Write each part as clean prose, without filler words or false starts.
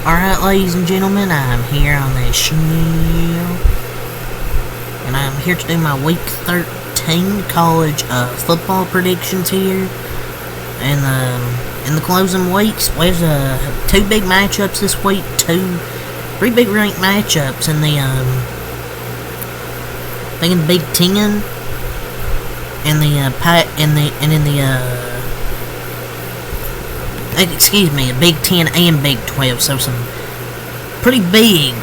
Alright, ladies and gentlemen, I'm here on this show, and I'm here to do my Week 13 college football predictions here. And in the closing weeks, there's two big matchups this week, three big ranked matchups in the I think in the Big Ten, and the Big 10 and Big 12, so some pretty big,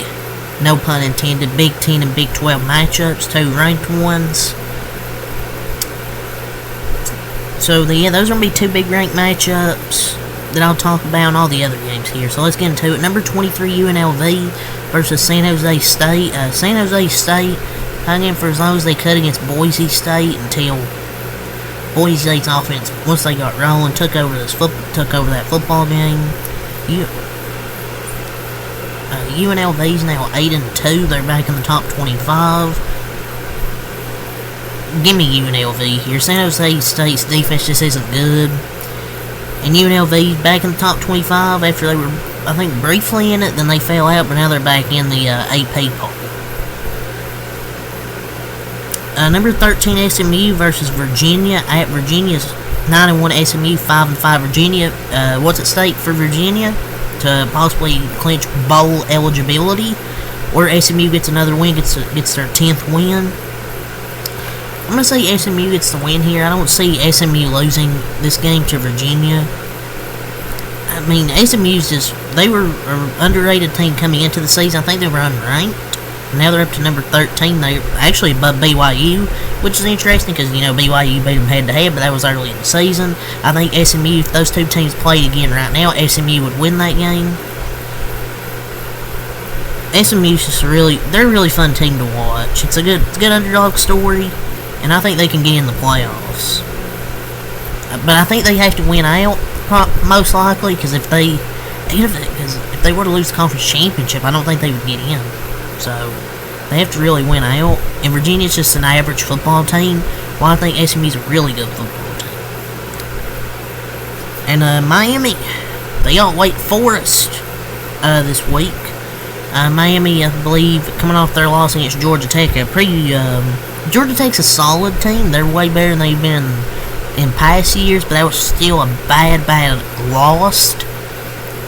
no pun intended, Big 10 and Big 12 matchups, two ranked ones. So, those are going to be two big ranked matchups that I'll talk about in all the other games here. So, let's get into it. Number 23, UNLV versus San Jose State. San Jose State hung in for as long as they could against Boise State until Boise State's offense, once they got rolling, took over that football game. UNLV's now 8-2. They're back in the top 25. Give me UNLV here. San Jose State's defense just isn't good, and UNLV's back in the top 25 after they were, I think, briefly in it. Then they fell out, but now they're back in the AP poll. Number 13, SMU versus Virginia. At Virginia's 9-1, SMU 5-5. Virginia, what's at stake for Virginia to possibly clinch bowl eligibility, or SMU gets another win, gets their 10th win. I'm gonna say SMU gets the win here. I don't see SMU losing this game to Virginia. I mean, they were an underrated team coming into the season. I think they were unranked. Now they're up to number 13. They're actually above BYU, which is interesting because, BYU beat them head-to-head, but that was early in the season. I think SMU, if those two teams played again right now, SMU would win that game. SMU's just they're a really fun team to watch. It's a good underdog story, and I think they can get in the playoffs. But I think they have to win out, most likely, because if they were to lose the conference championship, I don't think they would get in. So, they have to really win out. And Virginia's just an average football team, while I think SMU's a really good football team. And Miami, they got Wake Forest this week. Miami, I believe, coming off their loss against Georgia Tech, Georgia Tech's a solid team. They're way better than they've been in past years, but that was still a bad loss. I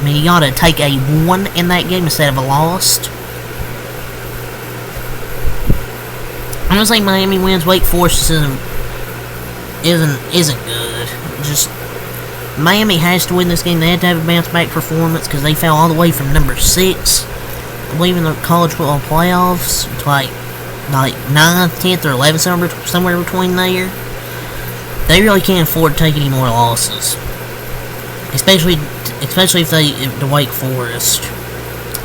mean, you gotta take a 1 in that game instead of a loss. I'm gonna say Miami wins. Wake Forest isn't good. Just Miami has to win this game. They have to have a bounce back performance because they fell all the way from number 6, I believe, in the college football playoffs to like 9th, 10th, or 11th, somewhere between there. They really can't afford to take any more losses, especially if to Wake Forest.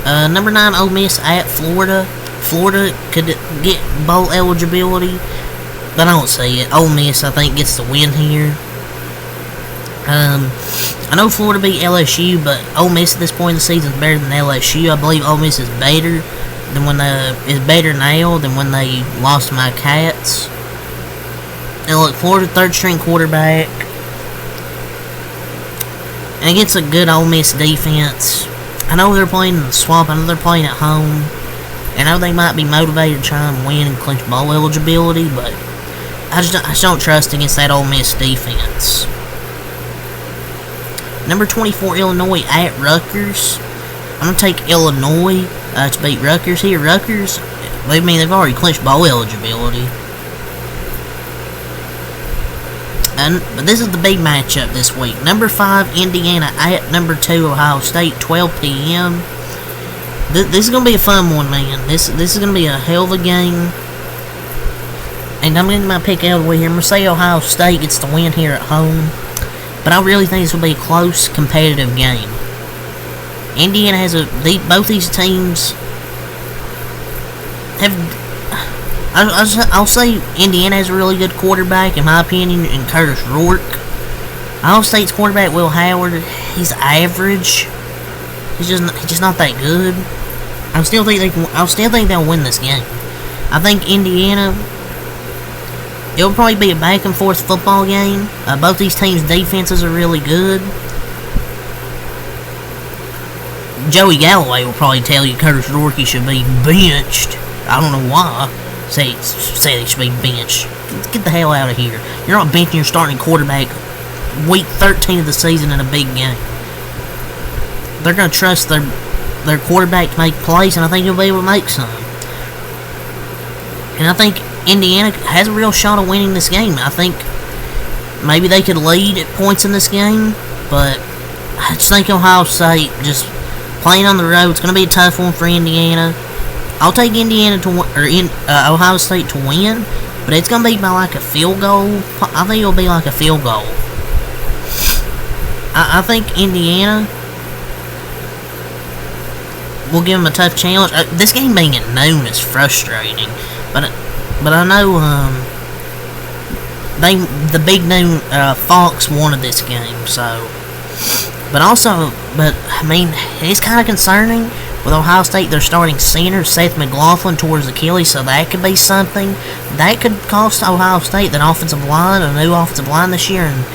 Number 9, Ole Miss at Florida. Florida could get bowl eligibility, but I don't see it. Ole Miss, I think, gets the win here. I know Florida beat LSU, but Ole Miss at this point in the season is better than LSU. I believe Ole Miss is better now than when they lost to my Cats. And look, Florida third-string quarterback, and against a good Ole Miss defense. I know they're playing in the Swamp. I know they're playing at home. I know they might be motivated to try and win and clinch bowl eligibility, but I just don't trust against that Ole Miss defense. Number 24, Illinois at Rutgers. I'm going to take Illinois to beat Rutgers here. Rutgers, they've already clinched bowl eligibility. But this is the big matchup this week. Number 5, Indiana at number 2, Ohio State, 12 p.m. This is going to be a fun one, man. This is going to be a hell of a game. And I'm getting my pick out of the way here. I'm going to say Ohio State gets the win here at home. But I really think this will be a close, competitive game. Indiana has both these teams have... I'll say Indiana has a really good quarterback, in my opinion, in Curtis Rourke. Ohio State's quarterback, Will Howard, he's average. He's just not that good. I still think they'll win this game. I think Indiana, it'll probably be a back and forth football game. Both these teams' defenses are really good. Joey Galloway will probably tell you Curtis Rourke should be benched. I don't know why. Say he should be benched. Get the hell out of here. You're not benching your starting quarterback week 13 of the season in a big game. They're going to trust their quarterback to make plays, and I think he'll be able to make some. And I think Indiana has a real shot of winning this game. I think maybe they could lead at points in this game, but I just think Ohio State just playing on the road. It's going to be a tough one for Indiana. I'll take Indiana to Ohio State to win, but it's going to be by like a field goal. I think it'll be like a field goal. I think Indiana will give them a tough challenge. This game being at noon is frustrating, but I know the big noon Fox wanted this game, so. But I mean, it's kind of concerning with Ohio State. They're starting center Seth McLaughlin towards Achilles, so that could be something that could cost Ohio State that offensive line, a new offensive line this year, and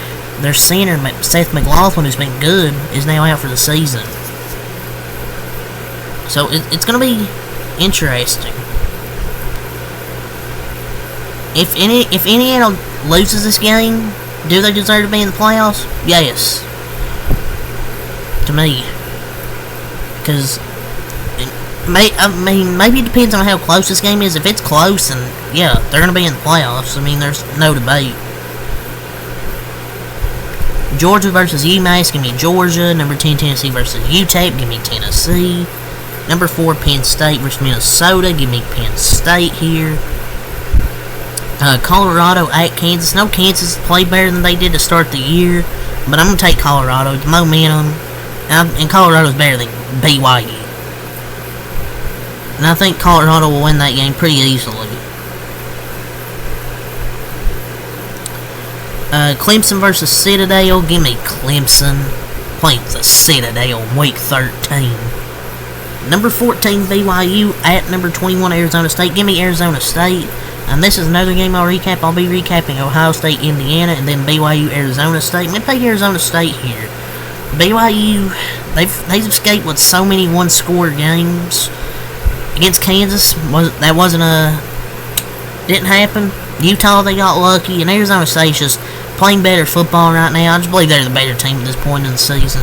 their center Seth McLaughlin, who's been good, is now out for the season. So it's going to be interesting. If Indiana loses this game, do they deserve to be in the playoffs? Yes. To me. Because, maybe it depends on how close this game is. If it's close, then yeah, they're going to be in the playoffs. I mean, there's no debate. Georgia versus UMass, give me Georgia. Number 10, Tennessee versus UTEP, give me Tennessee. Number 4, Penn State versus Minnesota, give me Penn State here. Colorado at Kansas. No, Kansas played better than they did to start the year, but I'm going to take Colorado. The momentum, and Colorado's better than BYU. And I think Colorado will win that game pretty easily. Clemson versus Citadel. Give me Clemson. Playing the Citadel in week 13. Number 14, BYU at number 21, Arizona State. Give me Arizona State. And this is another game I'll recap. I'll be recapping Ohio State, Indiana, and then BYU, Arizona State. I'm going to take Arizona State here. BYU, they've escaped with so many one-score games. Against Kansas, didn't happen. Utah, they got lucky, and Arizona State's just playing better football right now. I just believe they're the better team at this point in the season.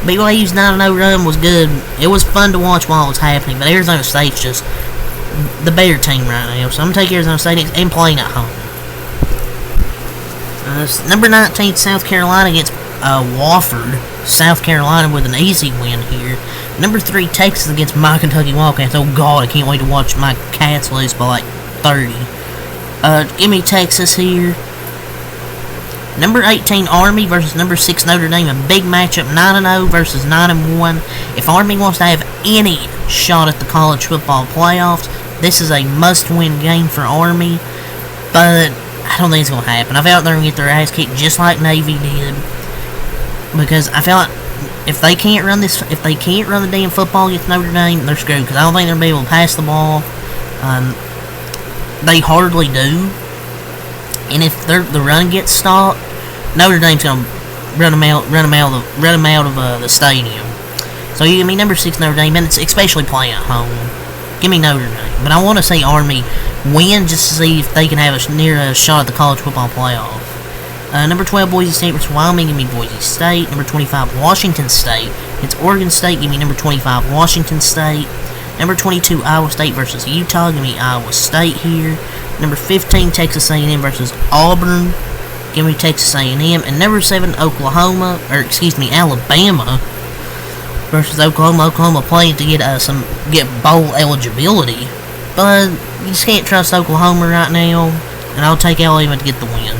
BYU's 9-0 run was good. It was fun to watch while it was happening, but Arizona State's just the better team right now. So I'm going to take Arizona State and playing at home. Number 19, South Carolina against Wofford. South Carolina with an easy win here. Number 3, Texas against my Kentucky Wildcats. Oh God, I can't wait to watch my Cats lose by like 30. Give me Texas here. Number 18, Army versus number 6, Notre Dame. A big matchup, 9-0 versus 9-1. If Army wants to have any shot at the college football playoffs, this is a must-win game for Army. But I don't think it's going to happen. I felt they're going to get their ass kicked just like Navy did. Because I feel like if they can't run the damn football against Notre Dame, they're screwed. Because I don't think they're going to be able to pass the ball. They hardly do. And if the run gets stopped, Notre Dame's gonna run them out of the stadium. So you give me number 6 Notre Dame, and it's especially playing at home. Give me Notre Dame, but I want to see Army win just to see if they can have a shot at the college football playoff. Number 12 Boise State versus Wyoming. Give me Boise State. Number 25 Washington State. It's Oregon State. Give me number 25 Washington State. Number 22 Iowa State versus Utah. Give me Iowa State here. Number 15, Texas A&M versus Auburn. Give me Texas A&M. And number 7, Alabama versus Oklahoma. Oklahoma playing to get bowl eligibility. But you just can't trust Oklahoma right now. And I'll take Alabama to get the win.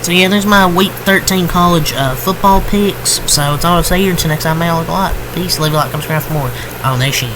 So yeah, there's my week 13 college football picks. So it's all to say here. Until next time, man, look a lot. Peace, leave a like, subscribe for more on this shit.